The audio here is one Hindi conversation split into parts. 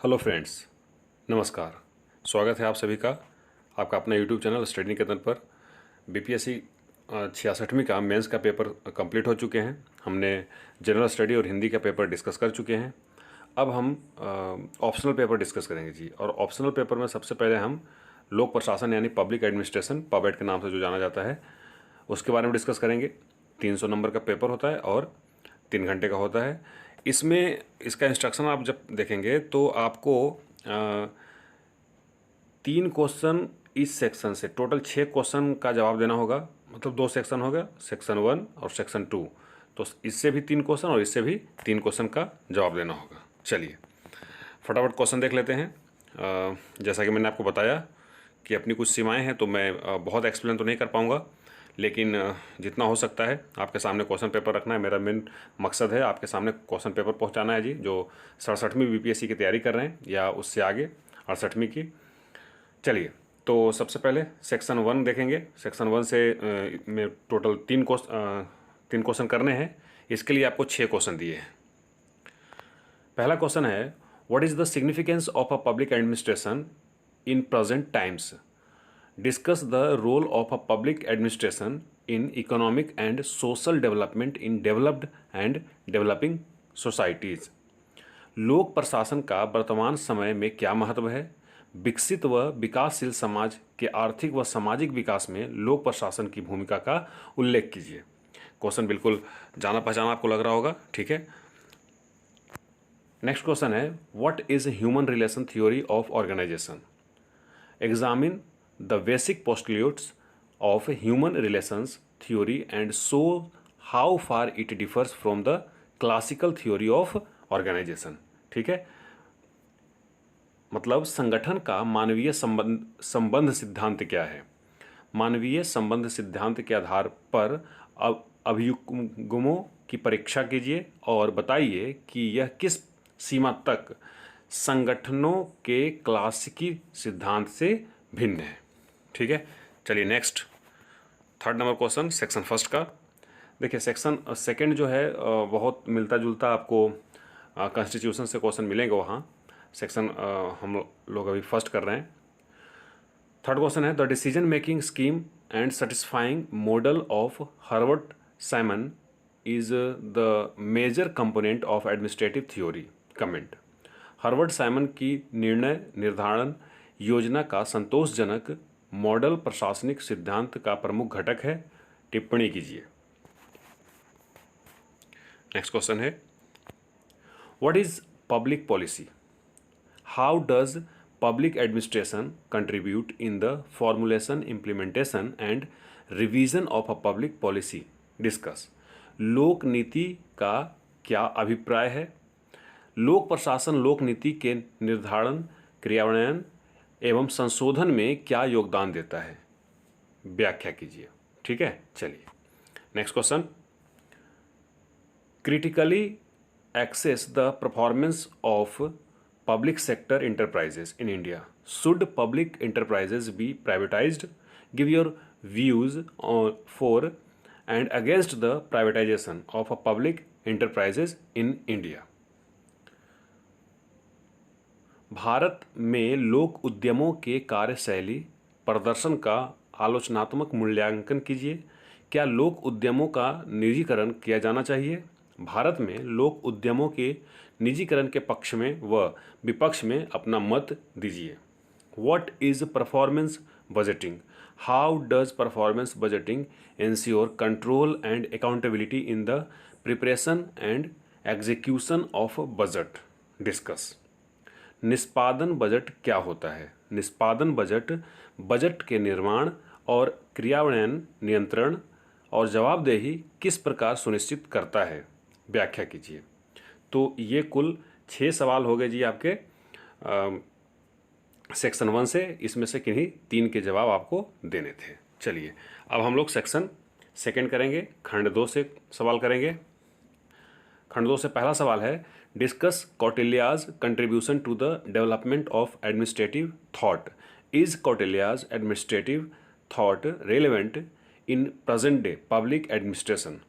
हेलो फ्रेंड्स, नमस्कार। स्वागत है आप सभी का आपका अपना यूट्यूब चैनल स्टडी निकेतन पर। बीपीएससी 66वीं का मेंस का पेपर कंप्लीट हो चुके हैं। हमने जनरल स्टडी और हिंदी का पेपर डिस्कस कर चुके हैं। अब हम ऑप्शनल पेपर डिस्कस करेंगे जी। और ऑप्शनल पेपर में सबसे पहले हम लोक प्रशासन यानी पब्लिक एडमिनिस्ट्रेशन, पबेट के नाम से जो जाना जाता है, उसके बारे में डिस्कस करेंगे। 300 नंबर का पेपर होता है और 3 घंटे का होता है। इसमें इसका इंस्ट्रक्शन आप जब देखेंगे तो आपको 3 क्वेश्चन इस सेक्शन से, टोटल 6 क्वेश्चन का जवाब देना होगा। मतलब 2 सेक्शन हो गया, सेक्शन 1 और सेक्शन 2। तो इससे भी 3 क्वेश्चन और इससे भी 3 क्वेश्चन का जवाब देना होगा। चलिए फटाफट क्वेश्चन देख लेते हैं। जैसा कि मैंने आपको बताया कि अपनी कुछ सीमाएं हैं, तो मैं बहुत एक्सप्लेन तो नहीं कर पाऊँगा, लेकिन जितना हो सकता है आपके सामने क्वेश्चन पेपर रखना है। मेरा मेन मकसद है आपके सामने क्वेश्चन पेपर पहुंचाना है जी, जो 67वीं बीपीएससी की तैयारी कर रहे हैं या उससे आगे 68वीं की। चलिए, तो सबसे पहले सेक्शन 1 देखेंगे। सेक्शन 1 से में टोटल 3 क्वेश्चन करने हैं। इसके लिए आपको 6 क्वेश्चन दिए हैं। पहला क्वेश्चन है, what is the significance of a public administration in present times? Discuss the role of a public administration in economic and social development in developed and developing societies. लोक प्रशासन का वर्तमान समय में क्या महत्व है? विकसित व विकासशील समाज के आर्थिक व सामाजिक विकास में लोक प्रशासन की भूमिका का उल्लेख कीजिए। क्वेश्चन बिल्कुल जाना पहचाना आपको लग रहा होगा, ठीक है। नेक्स्ट क्वेश्चन है, what is human relation theory of organization? Examine the basic postulates of human relations theory and show how far it differs from the classical theory of organization। ठीक है, मतलब संगठन का मानवीय संबंध सिद्धांत क्या है। मानवीय संबंध सिद्धांत के आधार पर अभियुग्मों की परीक्षा कीजिए और बताइए कि यह किस सीमा तक संगठनों के क्लासिकी सिद्धांत से भिन्न है। ठीक है, चलिए next, third number question section first का। देखिए सेक्शन सेकंड जो है बहुत मिलता जुलता आपको कॉन्स्टिट्यूशन से क्वेश्चन मिलेंगे वहाँ। सेक्शन हम लोग अभी फर्स्ट कर रहे हैं। थर्ड क्वेश्चन है, the decision making scheme and satisfying model of Herbert Simon is the major component of administrative theory. Comment, Herbert Simon की निर्णय निर्धारण योजना का संतोषजनक मॉडल प्रशासनिक सिद्धांत का प्रमुख घटक है। टिप्पणी कीजिए। नेक्स्ट क्वेश्चन है, what is public policy? How does public administration contribute in the formulation, implementation and revision of a public policy? Discuss. लोक नीति का क्या अभिप्राय है? लोक प्रशासन लोक नीति के निर्धारण, क्रियान्वयन एवं संशोधन में क्या योगदान देता है? व्याख्या कीजिए। ठीक है, चलिए next question, critically assess the performance of public sector enterprises in India. Should public enterprises be privatized? Give your views for and against the privatization of a public enterprises in India. Bharat में लोक उद्यमों के कार्यशैली प्रदर्शन का आलोचनात्मक मूल्यांकन कीजिए। क्या लोक उद्यमों का निजीकरण किया जाना चाहिए? भारत में लोक उद्यमों के निजीकरण के पक्ष में व विपक्ष में अपना मत दीजिए। What is performance budgeting? How does performance budgeting ensure control and accountability in the preparation and execution of budget? Discuss. निष्पादन बजट क्या होता है? निष्पादन बजट बजट के निर्माण और क्रियान्वयन, नियंत्रण और जवाबदेही किस प्रकार सुनिश्चित करता है? व्याख्या कीजिए। तो ये कुल 6 सवाल हो गए जी आपके सेक्शन 1 से। इसमें से किन्हीं 3 के जवाब आपको देने थे। चलिए अब हम लोग सेक्शन सेकंड करेंगे, खंड 2 से सवाल करेंगे। खंड 2 से पहला सवाल है, discuss Kautilya's contribution to the development of administrative thought. Is Kautilya's administrative thought relevant in present day public administration?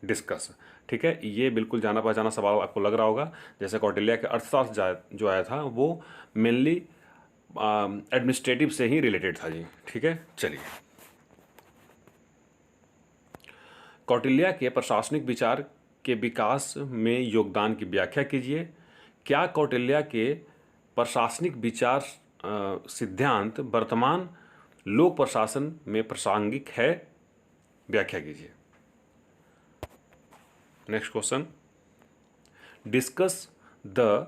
Discuss. ठीक है, ये बिल्कुल जाना पहचाना सवाल आपको लग रहा होगा। जैसे कौटिल्य के अर्थशास्त्र जो आया था वो मेनली एडमिनिस्ट्रेटिव से ही रिलेटेड था जी। ठीक है, चलिए, कौटिल्य के प्रशासनिक विचार के विकास में योगदान की व्याख्या कीजिए। क्या कौटिल्य के प्रशासनिक विचार सिद्धांत वर्तमान लोक प्रशासन में प्रासंगिक है? व्याख्या कीजिए। Next question, discuss the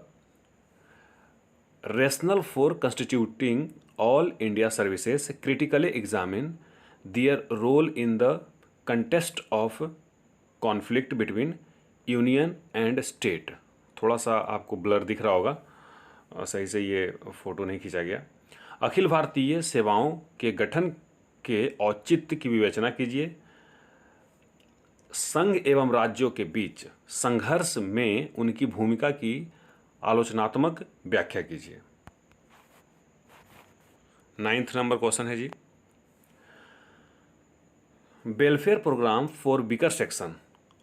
rationale for constituting all India services, critically examine their role in the context of conflict between union and state। थोड़ा सा आपको ब्लर दिख रहा होगा, सही से ये फोटो नहीं खींचा गया। अखिल भारतीय सेवाओं के गठन के औचित्य की विवेचना कीजिए। संघ एवं राज्यों के बीच संघर्ष में उनकी भूमिका की आलोचनात्मक व्याख्या कीजिए। 9th नंबर क्वेश्चन है जी, welfare programme for weaker section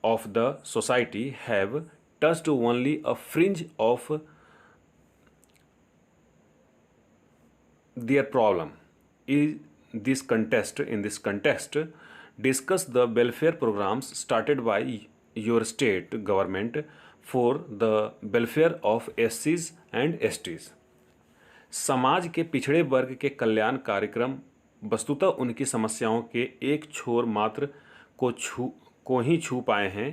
of the society have touched only a fringe of their problem in this context discuss the welfare programs started by your state government for the welfare of SCs and STs। समाज के पिछड़े वर्ग के कल्याण कार्यक्रम वस्तुतः उनकी समस्याओं के एक छोर मात्र को ही छू पाए हैं।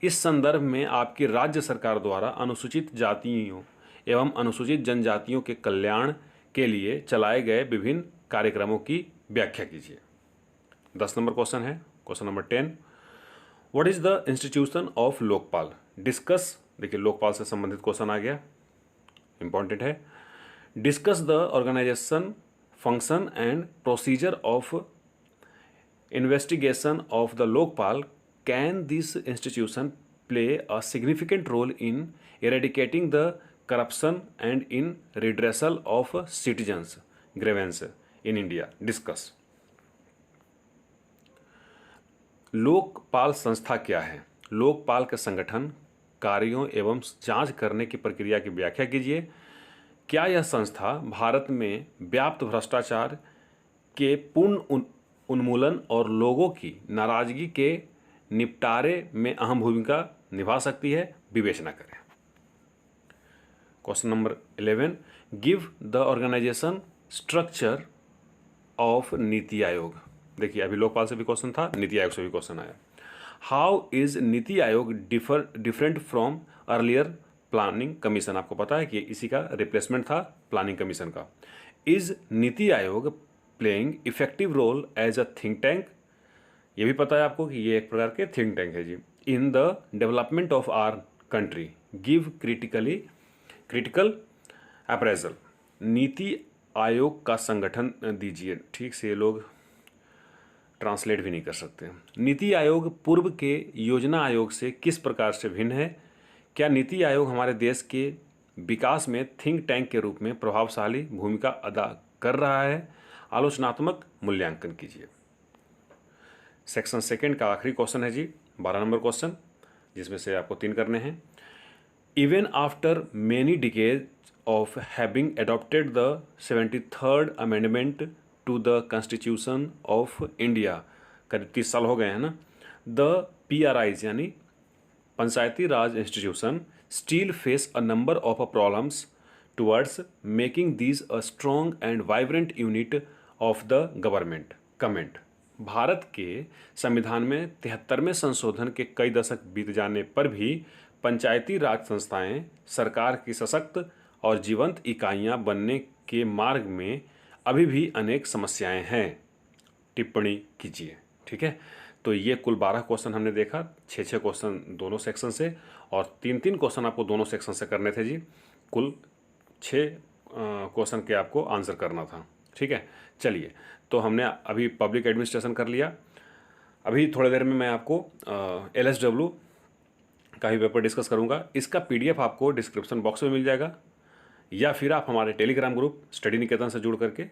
इस संदर्भ में आपकी राज्य सरकार द्वारा अनुसूचित जातियों एवं अनुसूचित जनजातियों के कल्याण के लिए चलाए गए विभिन्न कार्यक्रमों की व्याख्या कीजिए। 10 नंबर क्वेश्चन है, question number 10, what is the institution of Lokpal? Discuss, देखिए लोकपाल से संबंधित क्वेश्चन आ गया, इंपॉर्टेंट है। Discuss the organisation, function and procedure of investigation of the Lokpal. Can this institution play a significant role in eradicating the corruption and in redressal of citizens grievance in India? Discuss। Lokpal संस्था क्या है? लोकपाल के संगठन, कार्यों एवं जांच करने की प्रक्रिया की व्याख्या कीजिए। क्या यह संस्था भारत में व्याप्त भ्रष्टाचार के पूर्ण उन्मूलन और लोगों की नाराजगी के निपटारे में अहम भूमिका निभा सकती है? विवेचना करें। Question number 11, give the organization structure of NITI Aayog. देखिए अभी लोकपाल से भी क्वेश्चन था, नीति आयोग से भी क्वेश्चन आया। हाउ इज नीति आयोग different from earlier planning commission? आपको पता है कि इसी का रिप्लेसमेंट था प्लानिंग कमीशन का। Is NITI Aayog playing effective role as a think tank? ये भी पता है आपको कि ये एक प्रकार के थिंक टैंक है जी। In the development of our country give critical appraisal. NITI Aayog का संगठन दीजिए। ठीक से ये लोग ट्रांसलेट भी नहीं कर सकते। नीति आयोग पूर्व के योजना आयोग से किस प्रकार से भिन्न है? क्या नीति आयोग हमारे देश के विकास में थिंक टैंक के रूप में प्रभावशाली भूमिका अदा कर रहा है? आलोचनात्मक मूल्यांकन कीजिए। सेक्शन 2 का आखिरी क्वेश्चन है जी, 12 नंबर क्वेश्चन, जिसमें से आपको 3 करने हैं। Even after many decades of having adopted the 73rd Amendment to the Constitution of India, करीब 30 साल हो गए हैं ना, the PRIs यानी पंचायती राज institution still face a number of problems towards making these a strong and vibrant unit of the government। Comment, Bharat के संविधान में 73वें संशोधन के कई दशक बीत जाने पर भी पंचायती राज संस्थाएं सरकार की सशक्त और जीवंत इकाइयां बनने के मार्ग में अभी भी अनेक समस्याएं हैं। टिप्पणी कीजिए। ठीक है, तो ये कुल 12 क्वेश्चन हमने देखा, 6 क्वेश्चन दोनों सेक्शन से और 3 क्वेश्चन आपको दोनों सेक्शन से करने थे जी। कुल 6 क्वेश्चन के आपको आंसर करना था। ठीक है, चलिए, तो हमने अभी पब्लिक एडमिनिस्ट्रेशन कर लिया। अभी थोड़ी देर में मैं आपको LSW का ही पेपर डिस्कस करूंगा। इसका PDF आपको डिस्क्रिप्शन बॉक्स में मिल जाएगा, या फिर आप हमारे टेलीग्राम ग्रुप स्टडी निकेतन से जुड़ करके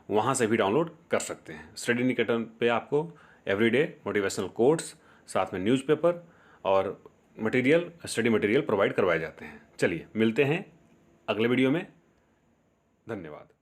वहाँ से भी डाउनलोड कर सकते हैं। स्टडी निकेतन पे आपको एवरीडे मोटिवेशनल कोट्स, साथ में न्यूज़पेपर और मटेरियल, स्टडी मटेरियल प्रोवाइड करवाए जाते हैं। चलिए मिलते हैं अगले वीडियो में। धन्यवाद।